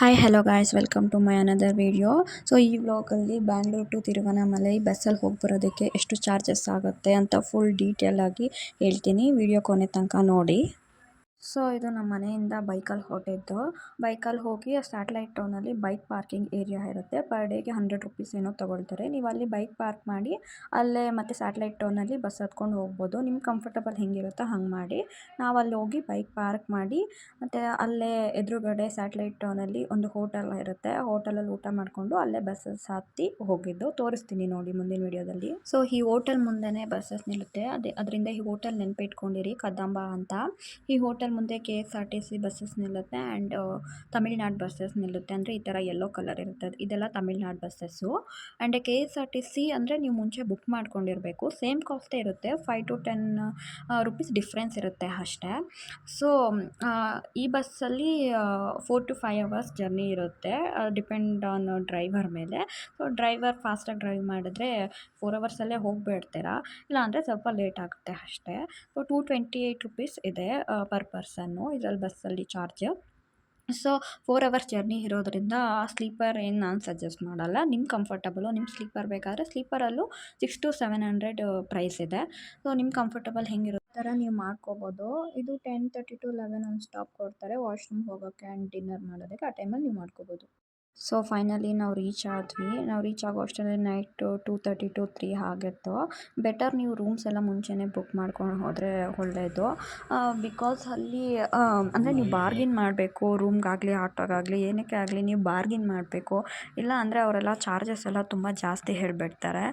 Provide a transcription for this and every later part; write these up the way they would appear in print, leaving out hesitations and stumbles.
Hi hello guys, welcome to my another video. So ಈ ವ್ಲಾಗಲ್ಲಿ Bangalore to ತಿರುವನಮಲೈ ಬಸ್ಸಲ್ಲಿ ಹೋಗಿ ಬರೋದಕ್ಕೆ ಎಷ್ಟು ಚಾರ್ಜಸ್ ಆಗುತ್ತೆ ಅಂತ ಫುಲ್ ಡೀಟೇಲ್ ಆಗಿ ಹೇಳ್ತೀನಿ. ವಿಡಿಯೋ ಕೊನೆ ತನಕ ನೋಡಿ. ಸೊ ಇದು ನಮ್ಮ ಮನೆಯಿಂದ ಬೈಕಲ್ಲಿ ಹೊರಟಿದ್ದು. ಬೈಕಲ್ಲಿ ಹೋಗಿ ಸ್ಯಾಟಲೈಟ್ ಟೌನಲ್ಲಿ ಬೈಕ್ ಪಾರ್ಕಿಂಗ್ ಏರಿಯಾ ಇರುತ್ತೆ. ಪರ್ ಡೇಗೆ 100 ರುಪೀಸ್ ಏನೋ ತೊಗೊಳ್ತಾರೆ. ನೀವು ಅಲ್ಲಿ ಬೈಕ್ ಪಾರ್ಕ್ ಮಾಡಿ ಅಲ್ಲೇ ಮತ್ತು ಸ್ಯಾಟಲೈಟ್ ಟೌನಲ್ಲಿ ಬಸ್ ಹತ್ಕೊಂಡು ಹೋಗ್ಬೋದು. ನಿಮ್ಗೆ ಕಂಫರ್ಟಬಲ್ ಹೆಂಗಿರುತ್ತೋ ಹಂಗೆ ಮಾಡಿ. ನಾವು ಅಲ್ಲಿ ಹೋಗಿ ಬೈಕ್ ಪಾರ್ಕ್ ಮಾಡಿ ಮತ್ತು ಅಲ್ಲೇ ಎದುರುಗಡೆ ಸ್ಯಾಟಲೈಟ್ ಟೌನಲ್ಲಿ ಒಂದು ಹೋಟೆಲ್ ಇರುತ್ತೆ. ಹೋಟೆಲಲ್ಲಿ ಊಟ ಮಾಡಿಕೊಂಡು ಅಲ್ಲೇ ಬಸ್ಸಸ್ ಹತ್ತಿ ಹೋಗಿದ್ದು ತೋರಿಸ್ತೀನಿ ನೋಡಿ ಮುಂದಿನ ವಿಡಿಯೋದಲ್ಲಿ. ಸೊ ಈ ಹೋಟೆಲ್ ಮುಂದೆನೇ ಬಸ್ಸಸ್ ನಿಲ್ಲುತ್ತೆ. ಅದರಿಂದ ಈ ಹೋಟೆಲ್ ನೆನ್ಪಿಟ್ಕೊಂಡಿರಿ, ಕದಂಬ ಅಂತ. ಈ ಹೋಟೆಲ್ ಮುಂದೆ KSRTC ಬಸ್ಸಸ್ ನಿಲ್ಲುತ್ತೆ ಆ್ಯಂಡ್ ತಮಿಳ್ನಾಡು ಬಸ್ಸಸ್ ನಿಲ್ಲುತ್ತೆ. ಅಂದರೆ ಈ ಥರ ಯೆಲ್ಲೋ ಕಲರ್ ಇರುತ್ತೆ, ಇದೆಲ್ಲ ತಮಿಳ್ನಾಡು ಬಸ್ಸಸ್ಸು. ಆ್ಯಂಡ್ KSRTC ಅಂದರೆ ನೀವು ಮುಂಚೆ ಬುಕ್ ಮಾಡ್ಕೊಂಡಿರಬೇಕು. ಸೇಮ್ ಕಾಸ್ಟೇ ಇರುತ್ತೆ, 5 to 10 ರುಪೀಸ್ ಡಿಫ್ರೆನ್ಸ್ ಇರುತ್ತೆ ಅಷ್ಟೇ. ಸೊ ಈ ಬಸ್ಸಲ್ಲಿ 4 to 5 ಅವರ್ಸ್ ಜರ್ನಿ ಇರುತ್ತೆ, ಡಿಪೆಂಡ್ ಆನ್ ಡ್ರೈವರ್ ಮೇಲೆ. ಸೊ ಡ್ರೈವರ್ ಫಾಸ್ಟಾಗಿ ಡ್ರೈವ್ ಮಾಡಿದ್ರೆ 4 ಅವರ್ಸಲ್ಲೇ ಹೋಗಿಬಿಡ್ತೀರಾ, ಇಲ್ಲಾಂದರೆ ಸ್ವಲ್ಪ ಲೇಟ್ ಆಗುತ್ತೆ ಅಷ್ಟೇ. ಸೊ 228 ರುಪೀಸ್ ಇದೆ ಪರ್ ಪರ್ಸನ್ನು ಇದರಲ್ಲಿ ಬಸ್ಸಲ್ಲಿ ಚಾರ್ಜ್. ಸೊ 4 ಅವರ್ಸ್ ಜರ್ನಿ ಇರೋದ್ರಿಂದ ಸ್ಲೀಪರ್ ಏನು ನಾನು ಸಜೆಸ್ಟ್ ಮಾಡಲ್ಲ. ನಿಮ್ಗೆ ಕಂಫರ್ಟಬಲು, ನಿಮ್ಮ ಸ್ಲೀಪರ್ ಬೇಕಾದರೆ ಸ್ಲೀಪರಲ್ಲೂ 600 to 700 ಪ್ರೈಸ್ ಇದೆ. ಸೊ ನಿಮ್ಗೆ ಕಂಫರ್ಟಬಲ್ ಹೆಂಗಿರೋ ಥರ ನೀವು ಮಾಡ್ಕೋಬೋದು. ಇದು 10:30 to 11 ಒಂದು ಸ್ಟಾಪ್ ಕೊಡ್ತಾರೆ ವಾಶ್ರೂಮ್ ಹೋಗೋಕ್ಕೆ ಆ್ಯಂಡ್ ಡಿನ್ನರ್ ಮಾಡೋದಕ್ಕೆ. ಆ ಟೈಮಲ್ಲಿ ನೀವು ಮಾಡ್ಕೋಬೋದು. ಸೊ ಫೈನಲಿ ನಾವು ರೀಚ್ ಆದ್ವಿ. ನಾವು ರೀಚ್ ಆಗೋ ಅಷ್ಟರಲ್ಲಿ ನೈಟು 2:30 to 3 ಆಗಿತ್ತು. ಬೆಟರ್ ನೀವು ರೂಮ್ಸ್ ಎಲ್ಲ ಮುಂಚೆನೇ ಬುಕ್ ಮಾಡ್ಕೊಂಡು ಹೋದರೆ ಒಳ್ಳೆಯದು. ಬಿಕಾಸ್ ಅಲ್ಲಿ ಅಂದರೆ ನೀವು ಬಾರ್ಗಿನ್ ಮಾಡಬೇಕು. ರೂಮ್ಗಾಗಲಿ ಆಟೋಗಾಗಲಿ ಏನಕ್ಕೆ ಆಗಲಿ ನೀವು ಬಾರ್ಗಿನ್ ಮಾಡಬೇಕು. ಇಲ್ಲ ಅಂದರೆ ಅವರೆಲ್ಲ ಚಾರ್ಜಸ್ ಎಲ್ಲ ತುಂಬ ಜಾಸ್ತಿ ಹೇಳಿಬಿಡ್ತಾರೆ.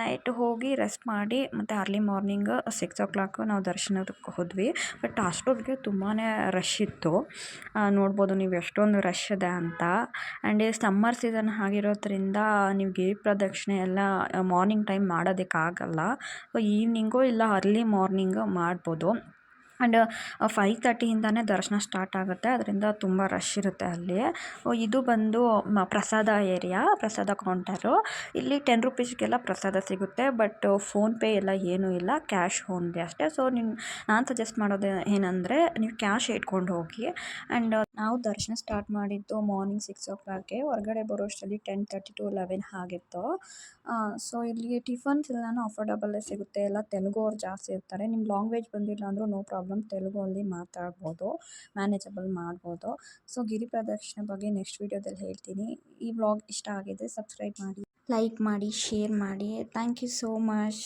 ನೈಟ್ ಹೋಗಿ ರೆಸ್ಟ್ ಮಾಡಿ ಮತ್ತು ಅರ್ಲಿ ಮಾರ್ನಿಂಗ್ 6 o'clock ನಾವು ದರ್ಶನಕ್ಕೆ ಹೋದ್ವಿ. ಬಟ್ ಅಷ್ಟೊತ್ತಿಗೆ ತುಂಬಾ ರಶ್ ಇತ್ತು. ನೋಡ್ಬೋದು ನೀವು ಎಷ್ಟೊಂದು ರಶ್ ಇದೆ ಅಂತ. ಆ್ಯಂಡ್ ಈ ಸಮ್ಮರ್ ಸೀಸನ್ ಆಗಿರೋದ್ರಿಂದ ನೀವು ಗಿರಿ ಪ್ರದಕ್ಷಿಣೆ ಎಲ್ಲ ಮಾರ್ನಿಂಗ್ ಟೈಮ್ ಮಾಡೋದಕ್ಕಾಗಲ್ಲ. ಈವ್ನಿಂಗು ಇಲ್ಲ ಅರ್ಲಿ ಮಾರ್ನಿಂಗು ಮಾಡ್ಬೋದು. ಆ್ಯಂಡ್ 5:30ಇಂದನೇ ದರ್ಶನ ಸ್ಟಾರ್ಟ್ ಆಗುತ್ತೆ, ಅದರಿಂದ ತುಂಬ ರಶ್ ಇರುತ್ತೆ ಅಲ್ಲಿ. ಇದು ಬಂದು ಪ್ರಸಾದ ಏರಿಯಾ, ಪ್ರಸಾದ ಕೌಂಟರು. ಇಲ್ಲಿ 10 ರುಪೀಸ್ಗೆಲ್ಲ ಪ್ರಸಾದ ಸಿಗುತ್ತೆ. ಬಟ್ ಫೋನ್ಪೇ ಎಲ್ಲ ಏನೂ ಇಲ್ಲ, ಕ್ಯಾಶ್ ಓನ್ಲಿ ಅಷ್ಟೇ. ಸೊ ನಾನು ಸಜೆಸ್ಟ್ ಮಾಡೋದು ಏನಂದರೆ ನೀವು ಕ್ಯಾಶ್ ಇಟ್ಕೊಂಡು ಹೋಗಿ. ಆ್ಯಂಡ್ ನಾವು ದರ್ಶನ ಸ್ಟಾರ್ಟ್ ಮಾಡಿದ್ದು ಮಾರ್ನಿಂಗ್ 6 o'clockಗೆ. ಹೊರಗಡೆ ಬರೋ ಅಷ್ಟರಲ್ಲಿ 10:30 to 11 ಆಗಿತ್ತು. ಸೊ ಇಲ್ಲಿ ಟಿಫನ್ಸ್ ಎಲ್ಲನೂ ಅಫೋರ್ಡಬಲ್ಲೇ ಸಿಗುತ್ತೆ. ಎಲ್ಲ ತೆಲುಗು ಅವ್ರು ಜಾಸ್ತಿ ಇರ್ತಾರೆ. ನಿಮ್ಮ ಲ್ಯಾಂಗ್ವೇಜ್ ಬಂದಿಲ್ಲ ಅಂದರೂ ನೋ ಪ್ರಾಬ್ಲಮ್, ತೆಲುಗಲ್ಲಿ ಮಾತಾಡ್ಬೋದು, ಮ್ಯಾನೇಜಬಲ್ ಮಾಡ್ಬೋದು. ಸೊ ಗಿರಿ ಪ್ರದಕ್ಷಿಣೆ ಬಗ್ಗೆ ನೆಕ್ಸ್ಟ್ ವೀಡಿಯೋದಲ್ಲಿ ಹೇಳ್ತೀನಿ. ಈ ವ್ಲಾಗ್ ಇಷ್ಟ ಆಗಿದೆ ಸಬ್ಸ್ಕ್ರೈಬ್ ಮಾಡಿ, ಲೈಕ್ ಮಾಡಿ, ಶೇರ್ ಮಾಡಿ. Thank you so much.